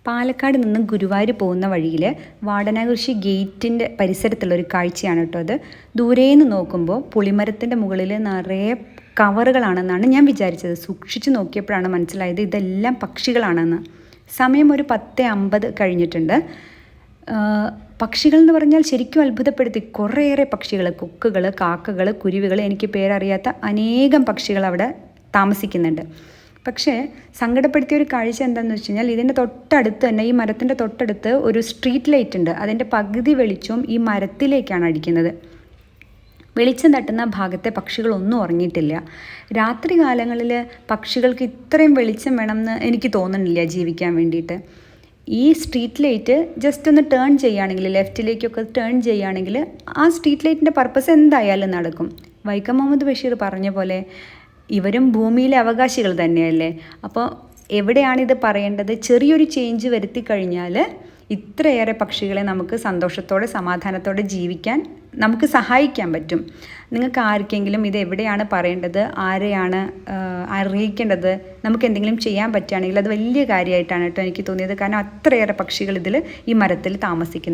പാലക്കാട് നിന്ന് ഗുരുവായൂർ പോകുന്ന വഴിയിൽ വാടനാകുറിശി ഗേറ്റിൻ്റെ പരിസരത്തുള്ളൊരു കാഴ്ചയാണ് കേട്ടോ അത്. ദൂരേന്ന് നോക്കുമ്പോൾ പുളിമരത്തിൻ്റെ മുകളിൽ നിറയെ കവറുകളാണെന്നാണ് ഞാൻ വിചാരിച്ചത്. സൂക്ഷിച്ച് നോക്കിയപ്പോഴാണ് മനസ്സിലായത് ഇതെല്ലാം പക്ഷികളാണെന്ന്. സമയം ഒരു 10:50 കഴിഞ്ഞിട്ടുണ്ട്. പക്ഷികൾ എന്ന് പറഞ്ഞാൽ ശരിക്കും അത്ഭുതപ്പെടുത്തി. കുറേയേറെ പക്ഷികൾ, കൊക്കുകൾ, കാക്കകൾ, കുരുവികൾ, എനിക്ക് പേരറിയാത്ത അനേകം പക്ഷികൾ അവിടെ താമസിക്കുന്നുണ്ട്. പക്ഷേ സങ്കടപ്പെടുത്തിയ ഒരു കാഴ്ച എന്താണെന്ന് വെച്ച് കഴിഞ്ഞാൽ, ഇതിൻ്റെ തൊട്ടടുത്ത് തന്നെ, ഈ മരത്തിൻ്റെ തൊട്ടടുത്ത് ഒരു സ്ട്രീറ്റ് ലൈറ്റ് ഉണ്ട്. അതിൻ്റെ പകുതി വെളിച്ചവും ഈ മരത്തിലേക്കാണ് അടിക്കുന്നത്. വെളിച്ചം തട്ടുന്ന ഭാഗത്തെ പക്ഷികളൊന്നും ഉറങ്ങിയിട്ടില്ല. രാത്രി കാലങ്ങളിൽ പക്ഷികൾക്ക് ഇത്രയും വെളിച്ചം വേണമെന്ന് എനിക്ക് തോന്നുന്നില്ല ജീവിക്കാൻ വേണ്ടിയിട്ട്. ഈ സ്ട്രീറ്റ് ലൈറ്റ് ജസ്റ്റ് ഒന്ന് ടേൺ ചെയ്യുകയാണെങ്കിൽ, ലെഫ്റ്റിലേക്കൊക്കെ ടേൺ ചെയ്യുകയാണെങ്കിൽ ആ സ്ട്രീറ്റ് ലൈറ്റിൻ്റെ പർപ്പസ് എന്തായാലും നടക്കും. വൈക്കം മുഹമ്മദ് ബഷീർ പറഞ്ഞ പോലെ ഇവരും ഭൂമിയിലെ അവകാശികൾ തന്നെയല്ലേ. അപ്പോൾ എവിടെയാണിത് പറയേണ്ടത്? ചെറിയൊരു ചേഞ്ച് വരുത്തി കഴിഞ്ഞാൽ ഇത്രയേറെ പക്ഷികളെ നമുക്ക് സന്തോഷത്തോടെ സമാധാനത്തോടെ ജീവിക്കാൻ നമുക്ക് സഹായിക്കാൻ പറ്റും. നിങ്ങൾക്ക് ആർക്കെങ്കിലും ഇത് എവിടെയാണ് പറയേണ്ടത്, ആരെയാണ് അറിയിക്കേണ്ടത്, നമുക്ക് എന്തെങ്കിലും ചെയ്യാൻ പറ്റുകയാണെങ്കിൽ അത് വലിയ കാര്യമായിട്ടാണ് കേട്ടോ എനിക്ക് തോന്നിയത്. കാരണം അത്രയേറെ പക്ഷികൾ ഈ മരത്തിൽ താമസിക്കുന്നു.